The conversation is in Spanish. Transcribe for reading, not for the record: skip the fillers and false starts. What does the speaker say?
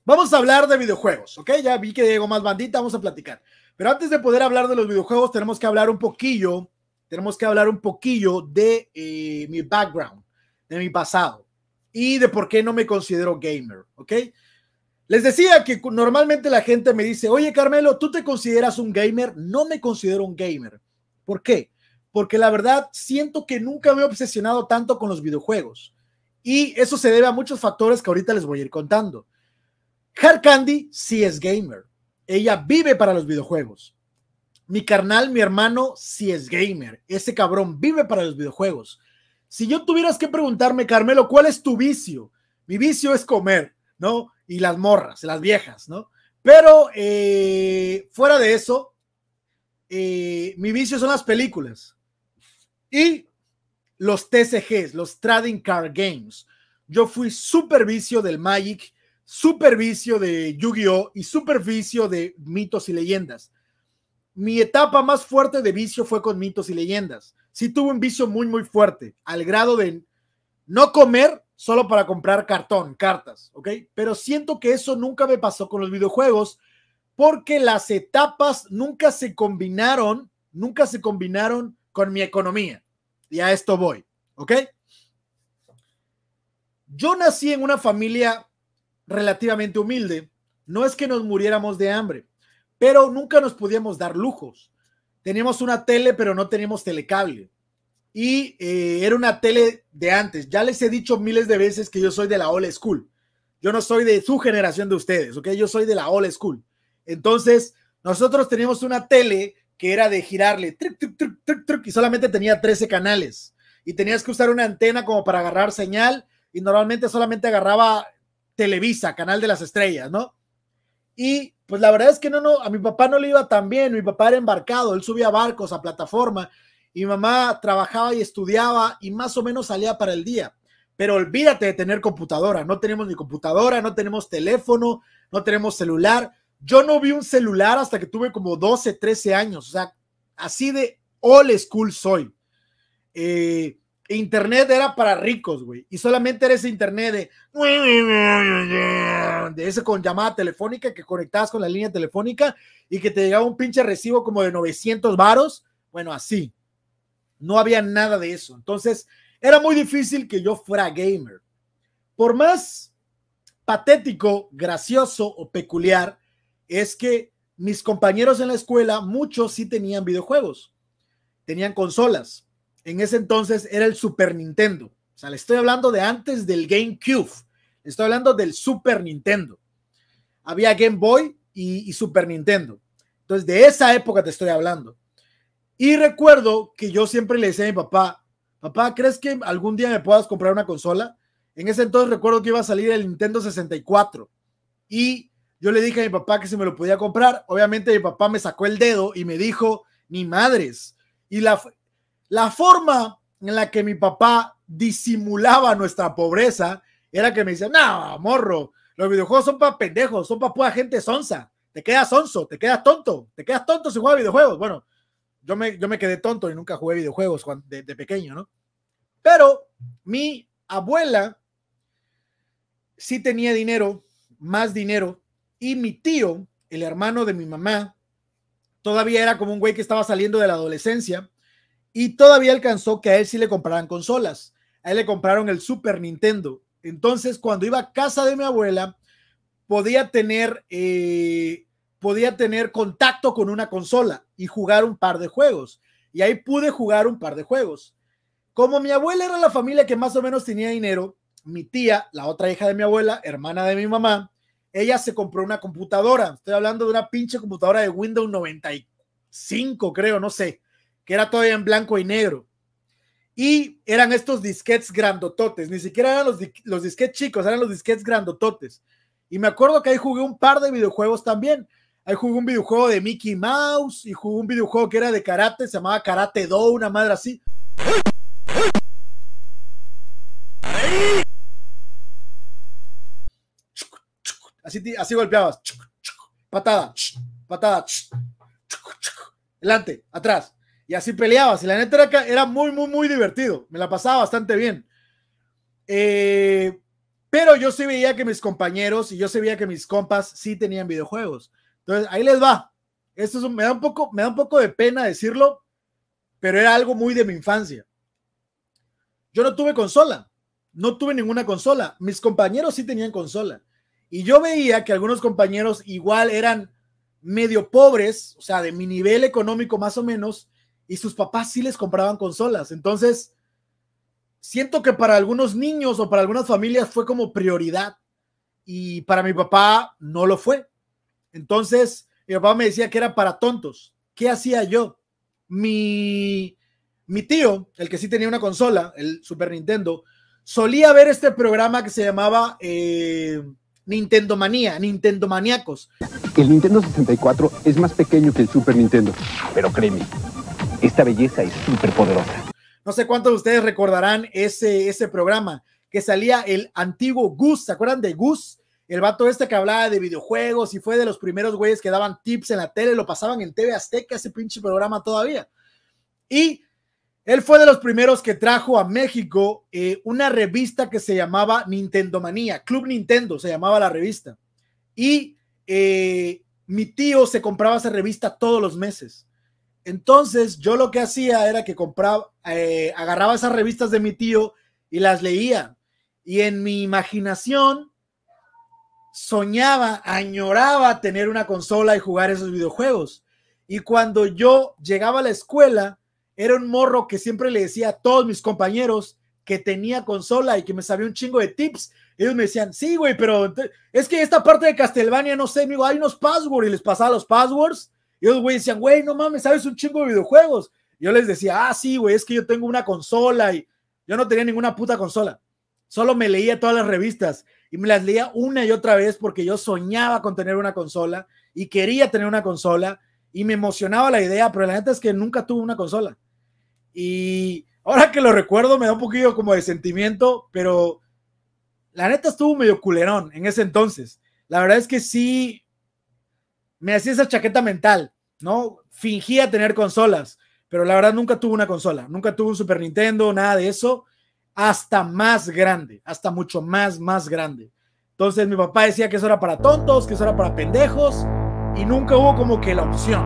Vamos a hablar de videojuegos, ¿ok? Ya vi que llegó más bandita, vamos a platicar. Pero antes de poder hablar de los videojuegos, tenemos que hablar un poquillo de mi background, de mi pasado y de por qué no me considero gamer, ¿ok? Les decía que normalmente la gente me dice, oye Carmelo, ¿tú te consideras un gamer? No me considero un gamer. ¿Por qué? Porque la verdad siento que nunca me he obsesionado tanto con los videojuegos. Y eso se debe a muchos factores que ahorita les voy a ir contando. Hard Candy sí es gamer. Ella vive para los videojuegos. Mi carnal, mi hermano, sí es gamer. Ese cabrón vive para los videojuegos. Si yo tuvieras que preguntarme, Carmelo, ¿cuál es tu vicio? Mi vicio es comer, ¿no? Y las morras, las viejas, ¿no? Pero fuera de eso, mi vicio son las películas y los TCGs, los Trading Card Games. Yo fui super vicio del Magic, super vicio de Yu-Gi-Oh! Y super vicio de Mitos y Leyendas. Mi etapa más fuerte de vicio fue con Mitos y Leyendas. Sí tuve un vicio muy, muy fuerte, al grado de no comer solo para comprar cartas, ¿ok? Pero siento que eso nunca me pasó con los videojuegos porque las etapas nunca se combinaron con mi economía. Y a esto voy, ¿ok? Yo nací en una familia relativamente humilde. No es que nos muriéramos de hambre, pero nunca nos podíamos dar lujos. Teníamos una tele, pero no teníamos telecable. Y era una tele de antes. Ya les he dicho miles de veces que yo soy de la old school. Yo no soy de su generación de ustedes, ¿ok? Yo soy de la old school. Entonces, nosotros teníamos una tele que era de girarle truc, truc, truc, truc, truc, y solamente tenía 13 canales. Y tenías que usar una antena como para agarrar señal y normalmente solamente agarraba Televisa, Canal de las Estrellas, ¿no? Y pues la verdad es que no, a mi papá no le iba tan bien. Mi papá era embarcado, él subía barcos a plataforma y mi mamá trabajaba y estudiaba y más o menos salía para el día. Pero olvídate de tener computadora. No tenemos ni computadora, no tenemos teléfono, no tenemos celular. Yo no vi un celular hasta que tuve como 12, 13 años. O sea, así de old school soy. Internet era para ricos, güey. Y solamente era ese internet de ese con llamada telefónica que conectabas con la línea telefónica y que te llegaba un pinche recibo como de 900 varos. Bueno, así. No había nada de eso. Entonces, era muy difícil que yo fuera gamer. Por más patético, gracioso o peculiar, es que mis compañeros en la escuela, muchos sí tenían videojuegos. Tenían consolas. En ese entonces era el Super Nintendo. O sea, le estoy hablando de antes del GameCube. Le estoy hablando del Super Nintendo. Había Game Boy y Super Nintendo. Entonces, de esa época te estoy hablando. Y recuerdo que yo siempre le decía a mi papá, papá, ¿crees que algún día me puedas comprar una consola? En ese entonces recuerdo que iba a salir el Nintendo 64 y yo le dije a mi papá que si me lo podía comprar. Obviamente mi papá me sacó el dedo y me dijo, ni madres. Y la forma en la que mi papá disimulaba nuestra pobreza era que me decía, no, morro, los videojuegos son para pendejos, son para pura gente sonsa. Te quedas sonso, te quedas tonto si juegas videojuegos. Bueno, yo me quedé tonto y nunca jugué videojuegos de pequeño, ¿no? Pero mi abuela sí tenía dinero, más dinero, y mi tío, el hermano de mi mamá, todavía era como un güey que estaba saliendo de la adolescencia y todavía alcanzó que a él sí le compraran consolas. A él le compraron el Super Nintendo. Entonces, cuando iba a casa de mi abuela, podía tener contacto con una consola y jugar un par de juegos. Y ahí pude jugar un par de juegos. Como mi abuela era la familia que más o menos tenía dinero, mi tía, la otra hija de mi abuela, hermana de mi mamá, ella se compró una computadora. Estoy hablando de una pinche computadora de Windows 95, creo, no sé, que era todavía en blanco y negro. Y eran estos disquetes grandototes, ni siquiera eran los disquetes chicos, eran los disquetes grandototes. Y me acuerdo que ahí jugué un par de videojuegos también. Ahí jugué un videojuego de Mickey Mouse y jugué un videojuego que era de karate, se llamaba Karate Do, una madre así. Así golpeabas. Patada, patada, delante, atrás. Y así peleabas. Y la neta era muy, muy, muy divertido. Me la pasaba bastante bien. Pero yo sí veía que mis compañeros y yo sí veía que mis compas sí tenían videojuegos. Entonces, ahí les va. Esto me da un poco de pena decirlo, pero era algo muy de mi infancia. Yo no tuve consola, no tuve ninguna consola. Mis compañeros sí tenían consola. Y yo veía que algunos compañeros igual eran medio pobres, o sea, de mi nivel económico más o menos, y sus papás sí les compraban consolas. Entonces, siento que para algunos niños o para algunas familias fue como prioridad y para mi papá no lo fue. Entonces, mi papá me decía que era para tontos. ¿Qué hacía yo? Mi tío, el que sí tenía una consola, el Super Nintendo, solía ver este programa que se llamaba Nintendo Manía, Nintendo Maníacos. El Nintendo 64 es más pequeño que el Super Nintendo, pero créeme, esta belleza es súper poderosa. No sé cuántos de ustedes recordarán ese programa que salía el antiguo Gus. ¿Se acuerdan de Gus? El vato este que hablaba de videojuegos y fue de los primeros güeyes que daban tips en la tele, lo pasaban en TV Azteca, ese pinche programa todavía. Y él fue de los primeros que trajo a México una revista que se llamaba Nintendo Manía, Club Nintendo se llamaba la revista. Y mi tío se compraba esa revista todos los meses. Entonces yo lo que hacía era que agarraba esas revistas de mi tío y las leía. Y en mi imaginación soñaba, añoraba tener una consola y jugar esos videojuegos. Y cuando yo llegaba a la escuela, era un morro que siempre le decía a todos mis compañeros que tenía consola y que me sabía un chingo de tips. Ellos me decían, sí, güey, pero es que esta parte de Castlevania, no sé, amigo, hay unos passwords, y les pasaba los passwords. Y ellos, güey, decían, güey, no mames, sabes un chingo de videojuegos. Y yo les decía, sí, güey, es que yo tengo una consola y yo no tenía ninguna puta consola. Solo me leía todas las revistas y me las leía una y otra vez porque yo soñaba con tener una consola y quería tener una consola y me emocionaba la idea, pero la neta es que nunca tuve una consola. Y ahora que lo recuerdo me da un poquillo como de sentimiento, pero la neta estuvo medio culerón en ese entonces. La verdad es que sí me hacía esa chaqueta mental, ¿no? Fingía tener consolas, pero la verdad nunca tuve una consola, nunca tuve un Super Nintendo, nada de eso, hasta más grande, hasta mucho más grande. Entonces mi papá decía que eso era para tontos, que eso era para pendejos, y nunca hubo como que la opción.